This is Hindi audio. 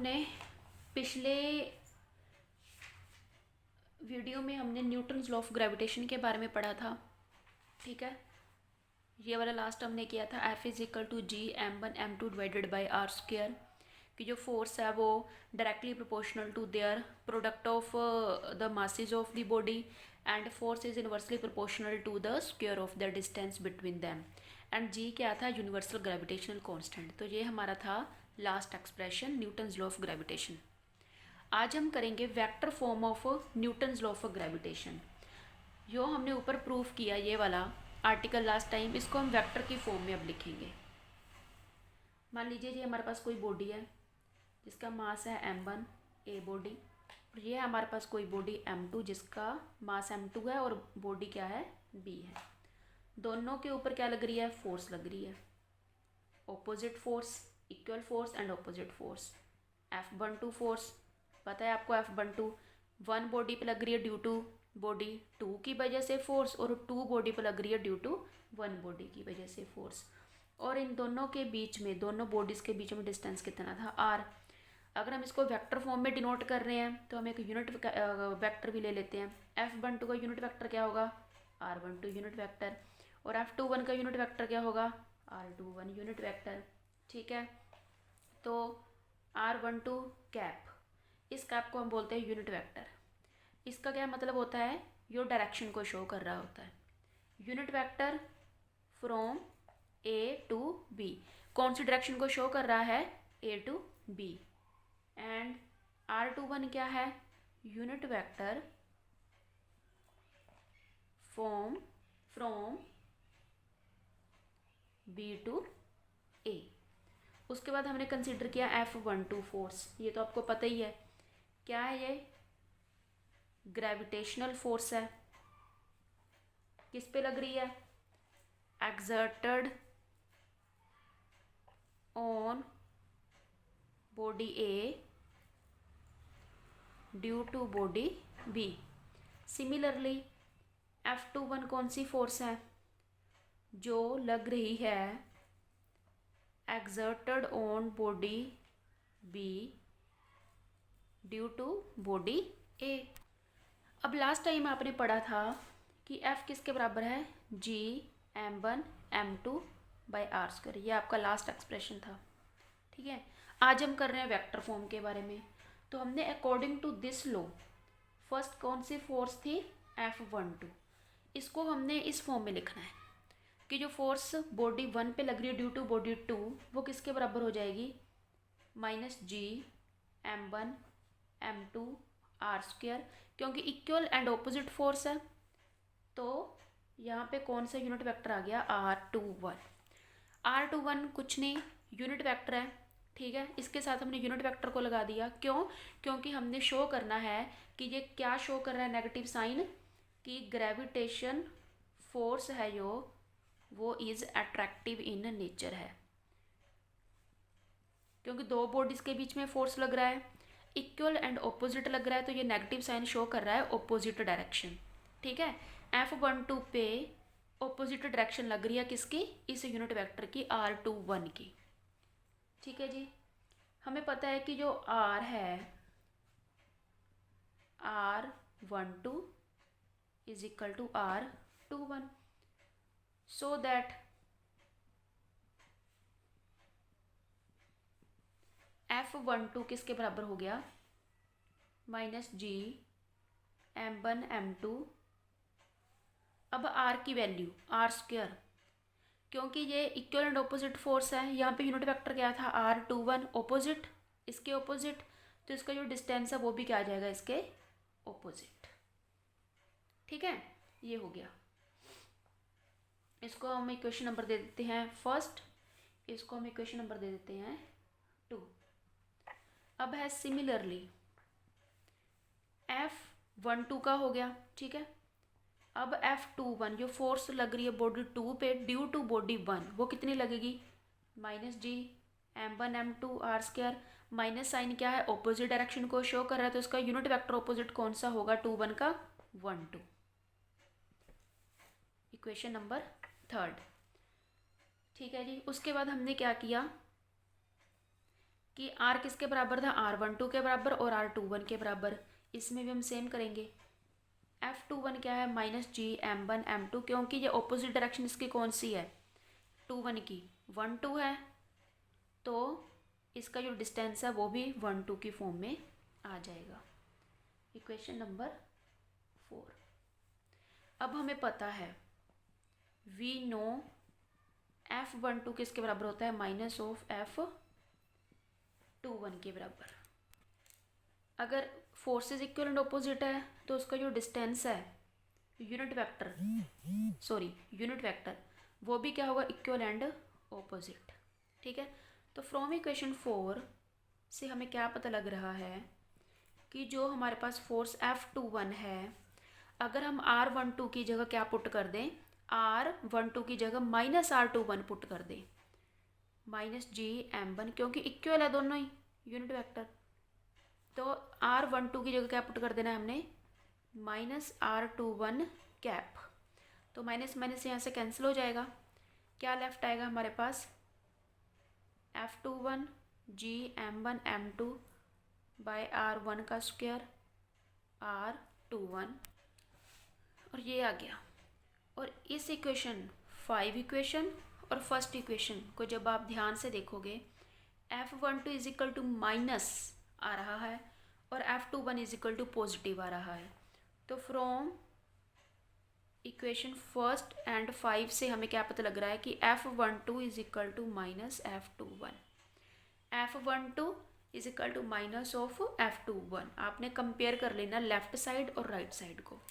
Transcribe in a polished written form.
हमने पिछले वीडियो में हमने न्यूटन्स लॉ ऑफ ग्रेविटेशन के बारे में पढ़ा था। ठीक है, ये वाला लास्ट हमने किया था F is equal to G m1 m2 divided by R square कि जो फोर्स है वो directly proportional to their product of the masses of the body and force is inversely proportional to the square of the distance between them and G क्या था, यूनिवर्सल ग्रेविटेशनल कांस्टेंट। तो ये हमारा था last expression Newton's law of gravitation. आज हम करेंगे vector form of Newton's law of gravitation. जो हमने ऊपर प्रूफ किया ये वाला आर्टिकल लास्ट टाइम, इसको हम वेक्टर की फॉर्म में अब लिखेंगे। मान लीजिए ये हमारे पास कोई बॉडी है जिसका मास है m1 ए बॉडी, और ये हमारे पास कोई बॉडी m2 जिसका मास m2 है और बॉडी क्या है b है। दोनों के ऊपर क्या लग रही है, फोर्स लग रही है, opposite force, equal force and opposite force. F12 force पता है आपको, F12 वन बॉडी पे लग रही है ड्यू टू बॉडी टू की वजह से फोर्स, और टू बॉडी पे लग रही है ड्यू टू वन बॉडी की वजह से फोर्स। और इन दोनों के बीच में, दोनों बॉडीज़ के बीच में डिस्टेंस कितना था, r। अगर हम इसको वेक्टर फॉर्म में डिनोट कर रहे हैं तो हम एक यूनिट वेक्टर भी ले लेते हैं। F12 का यूनिट वेक्टर क्या होगा, r12 यूनिट वेक्टर, और F21 का यूनिट वेक्टर क्या होगा, r21 यूनिट वेक्टर। ठीक है, तो r12 कैप, इस कैप को हम बोलते हैं यूनिट वेक्टर। इसका क्या मतलब होता है, यो डायरेक्शन को शो कर रहा होता है। Unit vector from A to B, कौन सी डायरेक्शन को शो कर रहा है, ए टू बी। एंड r21 क्या है, unit vector from B to A. उसके बाद हमने कंसिडर किया F12 फोर्स, ये तो आपको पता ही है क्या है, ये ग्रेविटेशनल फोर्स है। किस पे लग रही है, exerted on body A due to body B. Similarly F21 कौन सी फोर्स है, जो लग रही है exerted on body B due to body A. अब लास्ट टाइम आपने पढ़ा था कि F किसके बराबर है, जी m1 m2 by are square. ये आपका लास्ट एक्सप्रेशन था। ठीक है, आज हम कर रहे हैं वेक्टर फॉर्म के बारे में। तो हमने according to this law first कौन सी फोर्स थी, F12, इसको हमने इस फॉर्म में लिखना है कि जो फोर्स बॉडी 1 पे लग रही है ड्यू टू बॉडी 2, वो किसके बराबर हो जाएगी, minus G m1 m2 r square, क्योंकि इक्वल एंड ऑपोजिट फोर्स है। तो यहाँ पे कौन सा यूनिट वेक्टर आ गया, r21। r21 कुछ नहीं, यूनिट वेक्टर है। ठीक है, इसके साथ हमने यूनिट वेक्टर को लगा दिया, क्यों, क्योंकि हमने शो करना है कि ये क्या शो कर रहा है, नेगेटिव साइन, कि ग्रेविटेशन फोर्स है जो वो इज अट्रैक्टिव इन नेचर है। क्योंकि दो बॉडीज के बीच में फोर्स लग रहा है, इक्वल एंड ऑपोजिट लग रहा है, तो ये नेगेटिव साइन शो कर रहा है ऑपोजिट डायरेक्शन। ठीक है, F12 पे ऑपोजिट डायरेक्शन लग रही है किसकी, इस यूनिट वेक्टर की, r21 की। ठीक है जी, हमें पता है कि जो r है, r12 is equal to r21, so that F12 किसके बराबर हो गया, माइनस जी m1 m2। अब r की वैल्यू आर स्क्वायर, क्योंकि ये इक्वल एंड ऑपोजिट फोर्स है, यहाँ पे यूनिट वेक्टर क्या था, r21 ऑपोजिट, इसके ऑपोजिट, तो इसका जो डिस्टेंस है वो भी क्या आ जाएगा, इसके ऑपोजिट। ठीक है, ये हो गया। इसको हम इक्वेशन नंबर दे देते हैं फर्स्ट, इसको हम इक्वेशन नंबर दे देते हैं 2। अब है सिमिलरली F12 का हो गया। ठीक है, अब F21 जो फोर्स लग रही है बॉडी 2 पे ड्यू टू बॉडी 1, वो कितनी लगेगी, minus G m1 m2 r square. Minus sign क्या है, ऑपोजिट डायरेक्शन को शो कर रहा है, तो इसका यूनिट वेक्टर ऑपोजिट कौन सा होगा, 2 1 का 1 2। Equation number 3। ठीक है जी, उसके बाद हमने क्या किया, कि आर किसके बराबर था, R12 के बराबर और R21 के बराबर। इसमें भी हम सेम करेंगे। F21 क्या है, -GM1M2, क्योंकि ये ऑपोजिट डायरेक्शन इसकी कौन सी है, 2 1 की, 1 2 है, तो इसका जो डिस्टेंस है वो भी 1 2 की फॉर्म में आ जाएगा। Equation number 4। अब हमें पता है, वी नो F12 किसके बराबर होता है, -F21 के बराबर। अगर फोर्सेस इक्वल एंड ऑपोजिट है तो उसका जो डिस्टेंस है, यूनिट वेक्टर, वो भी क्या होगा, इक्वल एंड ऑपोजिट। ठीक है, तो फ्रॉम इक्वेशन 4 से हमें क्या पता लग रहा है कि जो हमारे पास फोर्स F21 है, अगर हम R12 की जगह क्या पुट कर दें, R12 की जगह -R21 पुट कर दें, -GM1, क्योंकि इक्वल है दोनों ही यूनिट वेक्टर, तो R12 की जगह क्या पुट कर देना है हमने, -R21 कैप। तो माइनस माइनस यहाँ से कैंसिल हो जाएगा, क्या लेफ्ट आएगा हमारे पास, F21 GM1M2 बाय R1 का स्क्वायर R21, और ये आ गया। और इस इक्वेशन 5 इक्वेशन और फर्स्ट इक्वेशन को जब आप ध्यान से देखोगे, F12 is equal to minus आ रहा है और F21 is equal to positive आ रहा है। तो फ्रॉम इक्वेशन फर्स्ट एंड 5 से हमें क्या पता लग रहा है कि F12 is equal to minus F21, F12 is equal to minus of F21। आपने कंपेयर कर लेना लेफ्ट साइड और राइट साइड को।